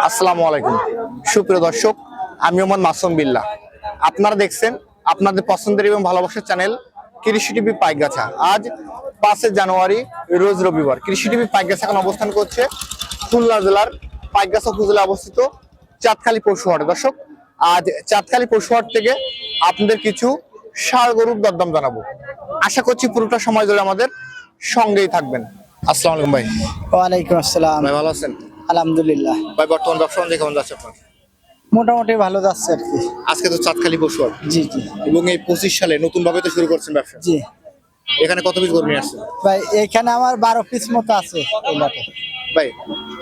আসসালামু আলাইকুম সুপ্রিয় দর্শক, আমি মোহাম্মদ মাসুম বিল্লাহ। আপনারা দেখছেন আপনাদের পছন্দের এবং ভালোবাসার চ্যানেল কৃষি টিভি পাইকগাছা। আজ 5 জানুয়ারি রোজ রবিবার। কৃষি টিভি পাইকগাছা এখন অবস্থান করছে খুলনা জেলার পাইকগাছা উপজেলা অবস্থিত চাঁদখালী পশুহাটে। দর্শক, আজ চাঁদখালী পশুহাট থেকে আপনাদের কিছু ষাঁড় গরুর দরদাম জানাবো। আশা করছি পুরোটা সময় ধরে আমাদের সঙ্গেই থাকবেন। আসসালামু আলাইকুম ভাই। ওয়ালাইকুম আসসালাম। ভাই ভালো আছেন? আলহামদুলিল্লাহ ভাই বর্তমান ব্যবসা বাণিজ্য কেমন যাচ্ছে আপনার? মোটামুটি ভালো যাচ্ছে আর কি। আজকে তো চাঁদখালী পশুহাট, জি জি এবং এই 25 সালে নতুন ভাবে তো শুরু করছেন ব্যবসা। জি এখানে কত পিস গরু নিয়ে আসছেন ভাই, এখানে আমার 12 পিস মতো আছে এই লাটে। ভাই?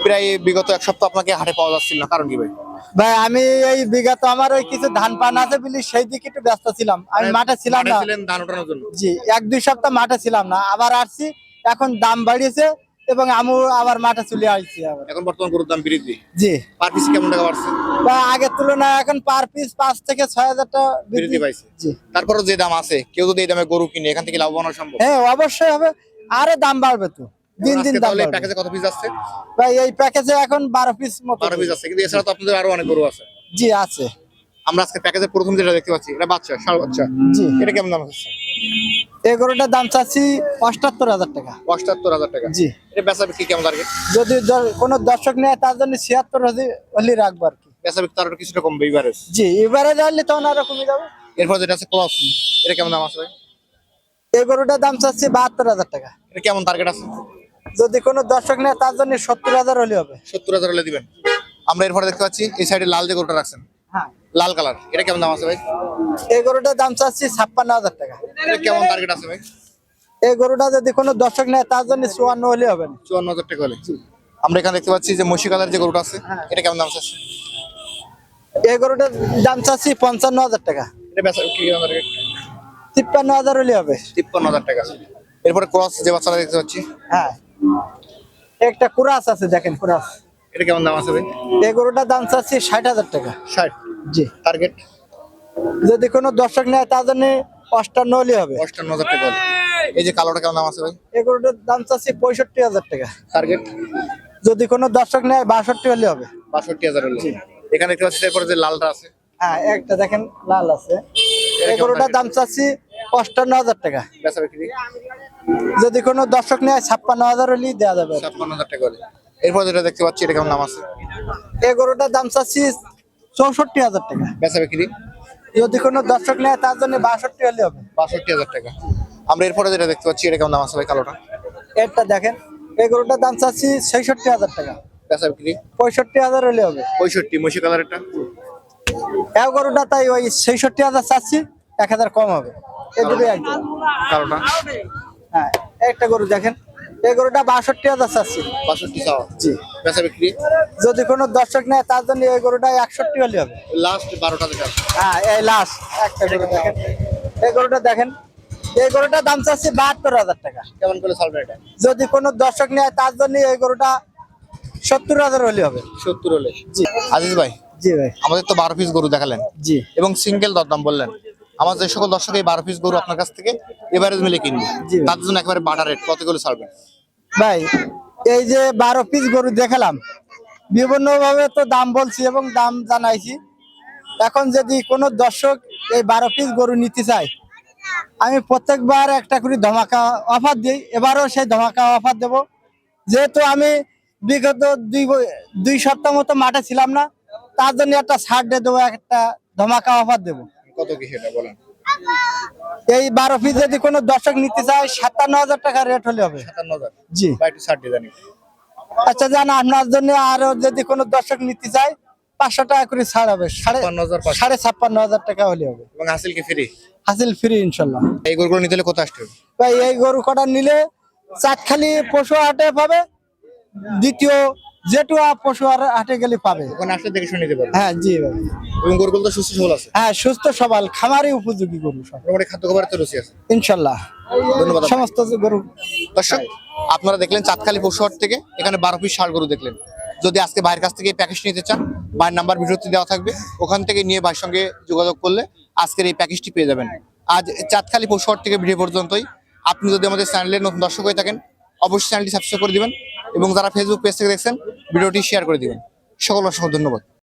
প্রায় বিগত এক সপ্তাহ আপনাকে হাটে পাওয়া যাচ্ছিল না, কারণ কি ভাই? ভাই আমি এই বিগত আমার ওই কিছু ধান পান আছে বলি সেই দিকে একটু ব্যস্ত ছিলাম, আমি মাঠে ছিলাম না। ছিলেন ধান ওঠানোর জন্য? জি, 1-2 সপ্তাহ মাঠে ছিলাম না, আবার আসছি। এখন দাম বাড়িয়েছে এবং আমি আবার মাঠে চলে আসছি আবার। এখন বর্তমান গরুর দাম বৃদ্ধি। জি পার পিস কেমন টাকা বাড়ছে? ভাই, আগের তুলনায় এখন পার পিস 5 থেকে 6,000 টাকা বৃদ্ধি পাইছে। জি, তারপরে যে দাম আছে, কেউ যদি এই দামে গরু কিনে এখান থেকে লাভবান হওয়া সম্ভব? হ্যাঁ অবশ্যই হবে, আরো দাম বাড়বে তো, দিন দিন দাম বাড়বে। প্যাকেজে কত পিস আছে ভাই এই প্যাকেজে এখন 12 পিস মতো। 12 পিস আছে, কিন্তু এছাড়া তো আপনাদের আরো অনেক গরু আছে। জি আছে। আমরা আজকে প্যাকেজের প্রথম যেটা দেখতে পাচ্ছি, এটা বাচ্চা, ষাঁড় বাচ্চা। জি, এটা কেমন দাম হচ্ছে? এই গরুটার দাম চাচ্ছি 78,000 টাকা। ৭৫,০০০ টাকা। জি, এটা বেচা বিক্রি কেমন টার্গেট? যদি কোনো দর্শক নেয় তার জন্য 76 হলে রাখবো আর কি। বেচা বিক্রি তার কিছুটা কমবে এবারে। জি, এবারে যাইলে তখন আরো কমে যাবে। এরপর যেটা আছে ক্লস, এটা কেমন দাম আছে ভাই? এই গরুটার দাম চাচ্ছি 72,000 টাকা। এটা কেমন টার্গেট আছে? যদি কোনো দর্শক নেয় তার জন্য 70,000 হলে হবে। ৭০,০০০ হলে দিবেন। আমরা এরপরে দেখতে পাচ্ছি এই সাইডে লাল যে গরুটা রাখছেন, হ্যাঁ, লাল কালার, এটা কেমন দাম আছে ভাই? এই গরুটার দাম চাচ্ছি 56,000 টাকা। এটা কেমন টার্গেট আছে ভাই? এই গরুটা যদি কোনো দর্শক নেয় তার জন্য 54 হলে হবে। ৫৪,০০০ টাকা হলে। আমরা এখানে দেখতে পাচ্ছি যে মসি কালার যে গরুটা আছে, এটা কেমন দাম আছে? এই গরুটার দাম চাচ্ছি 55,000 টাকা। এটা বেচা বিক্রি কেমন টার্গেট? 53,000 হলে হবে। ৫৩,০০০ টাকা। এরপরে ক্রস যে বাচ্চাটা দেখতে পাচ্ছি, হ্যাঁ, একটা কুরাস আছে, দেখেন কুরাস। এটা কেমন দাম আছে ভাই? এই গরুটার দাম চাচ্ছি 60,000 টাকা। ৬০। জি, টার্গেট যদি কোনো দর্শক নেয় তার জন্য 58 হলে হবে। ৫৮,০০০ টাকা হলে। এই যে কালোটা কেমন দাম আছে ভাই? এই গরুটার দাম চাচ্ছি 65,000 টাকা। টার্গেট যদি কোনো দর্শক নেয় 62 হলে হবে। ৬২,০০০ হলে। এখানে দেখতে পাচ্ছি এরপরে যে লালটা আছে, হ্যাঁ, একটা দেখেন লাল আছে। এই গরুটার দাম চাচ্ছি 58,000 টাকা। বেচা বিক্রি যদি কোনো দর্শক নেয় 56,000 হলেই দেওয়া যাবে। ৫৬,০০০ টাকা হলে। এরপর যেটা দেখতে পাচ্ছি, এটা কেমন দাম আছে? এই গরুটার দাম চাচ্ছি 64,000 টাকা। বেচা বিক্রি যদি কোনো দর্শক নেয় তার জন্য 62 হলে হবে। ৬২,০০০ টাকা। আমরা এরপরে যেটা দেখতে পাচ্ছি, এটা কেমন দাম আছে ভাই কালোটা? এটা দেখেন, এই গরুটার দাম চাচ্ছি 66,000 টাকা। বেচা বিক্রি 65,000 হলে হবে। ৬৫, মসি কালারটা। এই গরুটা তাই ওই 66,000 চাচ্ছি, 1,000 কম হবে। এই দুটোই একদম। কালোটা হ্যাঁ, একটা গরু দেখেন, এই গরুটা 62,000 চাচ্ছি। ৬২ চাওয়া। জি, বেচা বিক্রি যদি কোনো দর্শক নেয় তার জন্য এই গরুটা 61 হলে হবে। লাস্ট ১২টা যেটা আছে। হ্যাঁ, এই লাস্ট একটা গরু দেখেন, এই গরুটা দেখেন, এই গরুটার দাম চাচ্ছি 72,000 টাকা। কেমন করে চলবে এটা? যদি কোনো দর্শক নেয় তার জন্য এই গরুটা 70,000 হলে হবে। ৭০ হলে। জি আজিজ ভাই, জি ভাই। আমাদের তো 12 পিস গরু দেখালেন জি এবং সিঙ্গেল দরদাম বললেন। আমার যে সকল দর্শক এই 12 পিস গরু আপনার কাছ থেকে এভারেজ মিলে কিনবে, জি। তাদের জন্য একেবারে বাটার রেট কত করে ছাড়বেন? ভাই, এই যে 12 পিস গরু দেখালাম, বিভিন্ন ভাবে তো দাম বলছি এবং দাম জানাইছি। এখন যদি কোনো দর্শক এই 12 পিস গরু নিতে চায়, আমি প্রত্যেকবার একটা করে ধমাকা অফার দিই। এবারও সেই ধমাকা অফার দেব। যেহেতু আমি বিগত 2 সপ্তাহ মতো মাঠে ছিলাম না, তার জন্য একটা ছাড় দিয়ে দেবো, একটা ধমাকা অফার দেবো। কত কি সেটা বলেন? এই 12 পিস যদি কোনো দর্শক নিতে চায় 57,000 টাকা রেট হলে হবে। ৫৭,০০০। জি, ভাই একটু ছাড় দিয়ে জানি। আচ্ছা জান, আপনার জন্য আরো যদি কোনো দর্শক নিতে চায় 500 টাকা করে ছাড় হবে। 56,500 টাকা হলে হবে। এবং হাসিল কি ফ্রি? হাসিল ফ্রি ইনশাল্লাহ। এই গরুগুলো নিতে হলে কত আসতে হবে? ভাই, এই গরু কটা নিলে চাঁদখালী পশু হাটে পাবে, দ্বিতীয় জেটুয়া পশু হাটে গেলে পাবে। ওখানে আসলে দেখে শুনে নিতে পারবে। হ্যাঁ জি ভাই। এবং গরুগুলো তো সুস্থ সবল আছে। হ্যাঁ, সুস্থ সবল খামারে উপযোগী গরু সব মোটামুটি খাদ্য খাবারের তো রুচি আছে। ইনশাল্লাহ। ধন্যবাদ আপনাকে। সমস্ত গরু। দর্শক, আপনারা দেখলেন চাঁদখালী পশুহাট থেকে এখানে 12 পিস ষাঁড় গরু দেখলেন। যদি আজকে ভাইয়ের কাছ থেকে এই প্যাকেজ নিতে চান, ভাইয়ের নাম্বার ভিডিওতে দেওয়া থাকবে, ওখান থেকে নিয়ে ভাইয়ের সঙ্গে যোগাযোগ করলে আজকের এই প্যাকেজটি পেয়ে যাবেন। আজ চাঁদখালী পশুহাট থেকে ভিডিও পর্যন্তই। আপনি যদি আমাদের চ্যানেলের নতুন দর্শক হয়ে থাকেন, অবশ্যই চ্যানেলটি সাবস্ক্রাইব করে দিবেন এবং যারা ফেসবুক পেজ থেকে দেখছেন ভিডিওটি শেয়ার করে দিবেন। সকল অসংখ্য ধন্যবাদ।